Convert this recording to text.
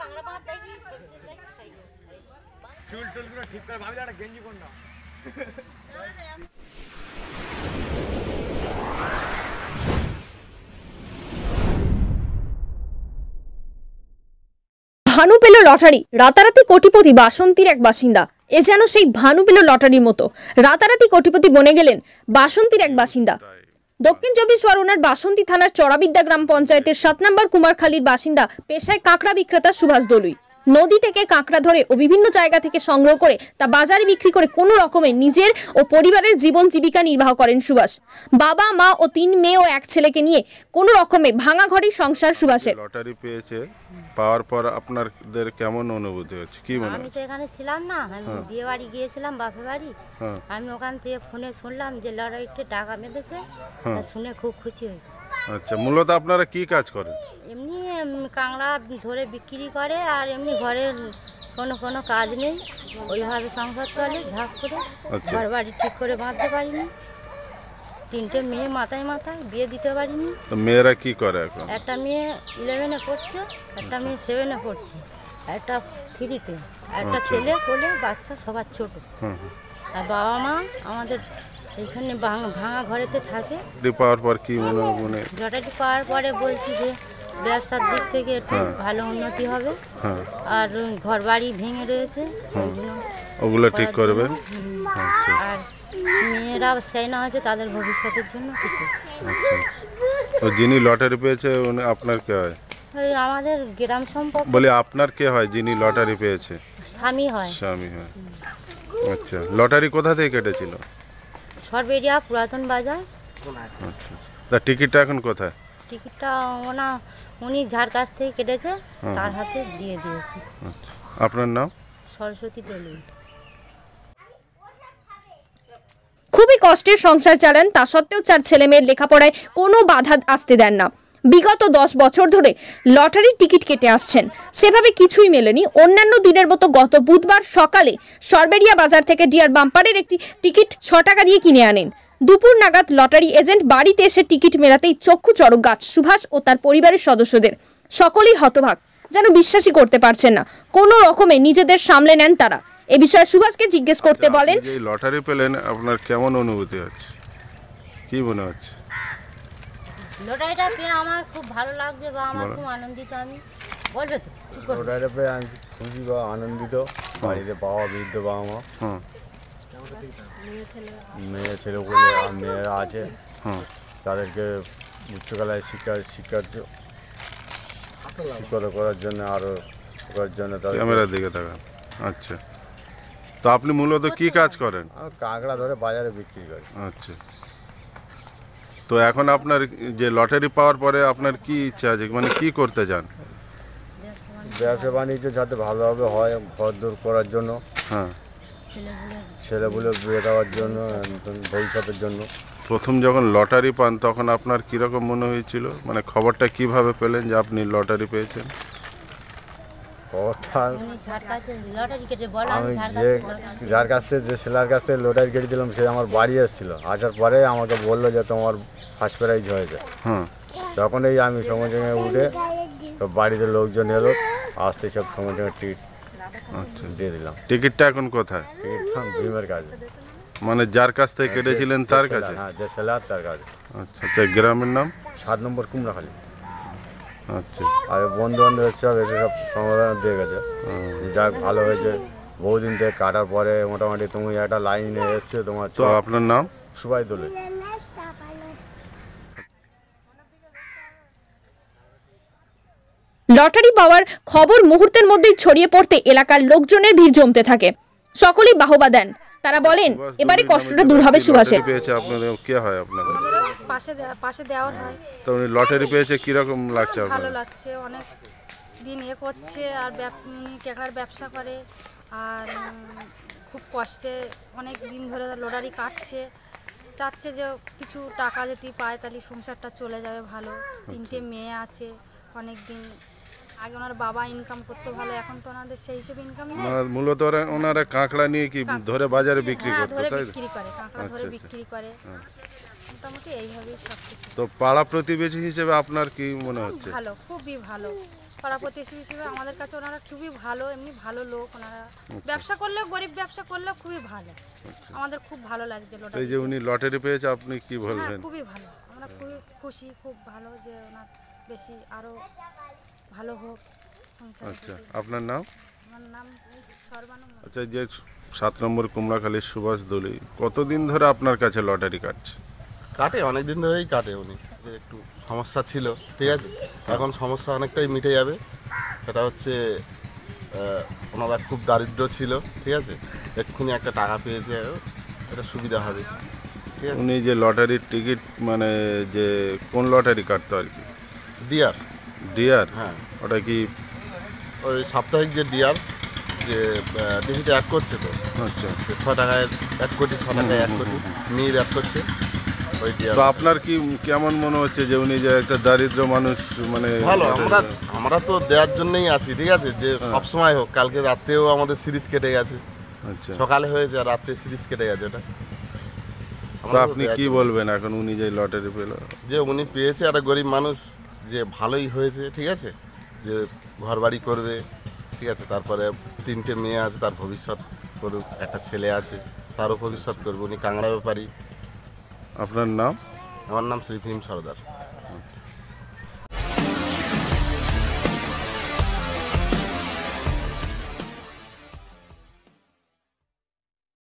ভানু পেল লটারি, রাতারাতি কোটিপতি বাসন্তীর এক বাসিন্দা। এ যেন সেই ভানু পেল লটারির মতো, রাতারাতি কোটিপতি বনে গেলেন বাসন্তীর এক বাসিন্দা। দক্ষিণ 24 পরগনার বাসন্তী থানার চড়াবিদ্যা গ্রাম পঞ্চায়েতের 7 নম্বর কুমারখালীর বাসিন্দা পেশায় কাঁকড়া বিক্রেতা সুভাষ দলুই। নদী থেকে কাঁকড়া ধরে ও বিভিন্ন জায়গা থেকে সংগ্রহ করে তা বাজারে বিক্রি করে কোনো রকমে নিজের ও পরিবারের জীবন জীবিকা নির্বাহ করেন সুভাষ। বাবা মা ও 3 মেয়ে ও 1 ছেলেকে নিয়ে কোনো রকমে ভাঙা ঘরে সংসার সুভাষের। লটারি পেয়েছে, পাওয়ার পর আপনাদের কেমন অনুভূতি হচ্ছে, কি মনে হয়? আমি তো এখানে ছিলাম না, আমি বিয়ে বাড়ি গিয়েছিলাম বাপের বাড়ি। আমি ওখান থেকে ফোনে শুনলাম যে লটারিতে টাকা মেরেছে, শুনে খুব খুশি হয়েছি। আচ্ছা, মূলত আপনারা কি কাজ করেন? এমনি কাঁকড়া ধরে বিক্রি করে, আর এমনি ঘরের কোনো কাজ নেই, ওইভাবে সংসার চলে ঝাঁপ করে। ঘর বাড়ি ঠিক করে বাঁধতে পারিনি, 3টে মেয়ে মাথায় বিয়ে দিতে পারিনি। তো মেয়েরা কি করে এখন? একটা মেয়ে 11-এ পড়ছে, একটা মেয়ে 7-এ পড়ছে, একটা 3-তে, একটা ছেলে কোলে, বাচ্চা সবার ছোট। আর বাবা মা আমাদের এইখানে ভাঙা ঘরেতে থাকে। পাওয়ার পর কি মনে লটারি পাওয়ার পরে বলছি যে ব্যবসার দিক থেকে একটু ভালো উন্নতি হবে, আর ঘর বাড়ি ভেঙে রয়েছে, ওগুলো ঠিক করবেন। আর মেয়েরা সেই না হচ্ছে তাদের ভবিষ্যতের জন্য কিছু। তো যিনি লটারি পেয়েছে উনি আপনার কে হয়? আমাদের গ্রাম সম্পর্ক। বলি আপনার কে হয় যিনি লটারি পেয়েছে? স্বামী হয়। স্বামী হয়। আচ্ছা, লটারি কোথা থেকে কেটেছিল? সরবেরিয়া পুরাতন বাজার। আচ্ছা, তা টিকিটটা এখন কোথায়? টিকিটটা উনি যার কাছ থেকে কেটেছে তার হাতে দিয়ে দিয়েছে। আচ্ছা, আপনার নাম? সরস্বতী দলুই। খুবই কষ্টের সংসার চালান, তা সত্ত্বেও 4 ছেলে মেয়ের লেখাপড়ায় কোনো বাধা আসতে দেন না। বিগত 10 বছর ধরে লটারির টিকিট কেটে আসছেন, সেভাবে কিছুই মেলেনি। অন্যান্য দিনের মতো গত বুধবার সকালে সরবেরিয়া বাজার থেকে ডিয়ার বাম্পারের একটি টিকিট 6 টাকা দিয়ে কিনে আনেন। দুপুর নাগাদ লটারি এজেন্ট বাড়িতে এসে টিকিট মেলাতেই চক্ষু চড়ক গাছ সুভাষ ও তার পরিবারের সদস্যদের। সকলেই হতবাক, যেন বিশ্বাসই করতে পারছেন না। কোনো রকমে নিজেদের সামলে নেন তারা। এ বিষয়ে সুভাষকে জিজ্ঞেস করতে বলেন, এই লটারি পেলেন, আপনার কেমন অনুভূতি হচ্ছে, কি মনে হচ্ছে? লটারিটা পেয়ে আমার খুব ভালো লাগছে, বা আমার খুব আনন্দিত। আমি বলবে তো লটারিটা পেয়ে আমি খুশি বা আনন্দিত। বাড়িতে বাবা বৃদ্ধ বাবা মা, মেয়ে ছেলেগুলো আর মেয়েরা আছে, তাদেরকে উচ্চকলায় শিক্ষিত করার জন্য, আরও করার জন্য ক্যামেরার দিকে তাকান। আচ্ছা, তো আপনি মূলত কি কাজ করেন? কাঁকড়া ধরে বাজারে বিক্রি করি। আচ্ছা, তো এখন আপনার যে লটারি পাওয়ার পরে আপনার কি ইচ্ছা আছে, মানে কি করতে চান? ব্যবসা বাণিজ্য যাতে ভালোভাবে হয়, ঘর দূর করার জন্য, ছেলেগুলো বিয়ে দেওয়ার জন্য, ভবিষ্যতের জন্য। প্রথম যখন লটারি পান তখন আপনার কীরকম মনে হয়েছিল, মানে খবরটা কিভাবে পেলেন যে আপনি লটারি পেয়েছেন? আমি যার কাছ থেকে, যে ছেলের কাছ থেকে লটারি কেটেছিলাম, সে আমার বাড়ি এসেছিলো। আসার পরে আমাকে বললো যে তোমার ফার্স্ট প্রাইজ হয়েছে। তখনই আমি সঙ্গে সঙ্গে উঠে সব বাড়িতে লোকজন এলো, আসতে সব সঙ্গে সঙ্গে টিকিট দিয়ে দিলাম। টিকিটটা এখন কোথায়? টিকিটটা ভীমের কাছে। মানে যার কাছ থেকে কেটেছিলেন তার কাছে? হ্যাঁ, যে ছেলে আর তার কাছে। আচ্ছা, তো গ্রামের নাম? 7 নম্বর কুমড়াখালী। আচ্ছা, আর বন্ধু বান্ধব সব এসে সব সমাধান দিয়ে গেছে, যাক ভালো হয়েছে। বহুদিন থেকে কাটার পরে মোটামুটি তুমি একটা লাইনে এসছে তোমার। তো আপনার নাম? সুভাষ দলুই। লটারি পাওয়ার খবর মুহূর্তের মধ্যেই ছড়িয়ে পড়তে এলাকার লোকজনের ভিড় জমতে থাকে। সকলেই বাহবা দেন। তারা বলেন, এবারে কষ্টটা দূর হবে সুভাষের। পেয়েছে আপনাদের কে হয়? আপনাদের পাশে দেওয়ার হয়। তো উনি লটারি পেয়েছে, কিরকম লাগছে? ভালো লাগছে, অনেক দিন করছে, আর কেকড়ার ব্যবসা করে, আর খুব কষ্টে অনেক দিন ধরে লটারি কাটছে। চাচ্ছে যে কিছু টাকা যদি পায় তাহলে সংসারটা চলে যাবে ভালো। 3টে মেয়ে আছে, অনেক দিন আগে ওনার বাবা ইনকাম করতে ভালো, এখন তো ওনাদের সেই হিসেবে ইনকাম নেই। মূলত ওনারা কাঁকড়া নিয়ে কি ধরে বাজারে বিক্রি করতে? ধরে বিক্রি করে, কাঁকড়া ধরে বিক্রি করে, মোটামুটি এইভাবেই সব কিছু। তো পাড়া প্রতিবেশী হিসেবে আপনার কি মনে হচ্ছে? ভালো, খুবই ভালো। পাড়া প্রতিবেশী হিসেবে আমাদের কাছে ওনারা খুবই ভালো, এমনি ভালো লোক ওনারা। ব্যবসা করলেও, গরিব ব্যবসা করলেও খুবই ভালো, আমাদের খুব ভালো লাগছে এই লটারি। যে উনি লটারি পেয়েছে আপনি কি হ্যাঁ, বলবেন? খুবই ভালো, আমরা খুবই খুশি, খুব ভালো যে ওনার বেশি আরও ভালো হোক সংসার। আচ্ছা, আপনার নাম? আমার নাম সর্বানু। আচ্ছা, যে 7 নম্বর কুমড়াখালীর সুভাষ দলি কতদিন ধরে আপনার কাছে লটারি কাটছে? কাটে, অনেক দিন ধরেই কাটে। উনি যে একটু সমস্যা ছিল, ঠিক আছে, এখন সমস্যা অনেকটাই মিটে যাবে। সেটা হচ্ছে ওনারা খুব দারিদ্র ছিল, ঠিক আছে, এক্ষুনি একটা টাকা পেয়েছে, এটা সুবিধা হবে, ঠিক আছে। উনি যে লটারির টিকিট মানে যে কোন লটারি কাটতো আর কি? Dear, Dear? হ্যাঁ, ওটা কি? ওই সাপ্তাহিক যে ডিয়ার যে টিভিতে অ্যাড করছে, তো আচ্ছা, 6 টাকায় 1 কোটি, 6 টাকায় 1 কোটি মেয়ের অ্যাড করছে ওই ডিয়ার। তো আপনার কি কেমন মনে হচ্ছে যে উনি যে একটা দারিদ্র মানুষ মানে? ভালো, আমরা তো দেওয়ার জন্যই আছি, ঠিক আছে, যে সব সময় হোক। কালকে রাত্রেও আমাদের সিরিজ কেটে গেছে, আচ্ছা, সকালে হয়েছে আর রাত্রে সিরিজ কেটে গেছে। ওটা তো আপনি কি বলবেন এখন উনি যে লটারি পেল? যে উনি পেয়েছে, একটা গরিব মানুষ, যে ভালোই হয়েছে, ঠিক আছে, যে ঘর বাড়ি করবে, ঠিক আছে, তারপরে 3টে মেয়ে আছে, তার ভবিষ্যৎ করুক, একটা ছেলে আছে, তারও ভবিষ্যৎ করবে। উনি কাংড়া ব্যাপারী। আপনার নাম? আমার নাম শ্রী ভীম সর্দার।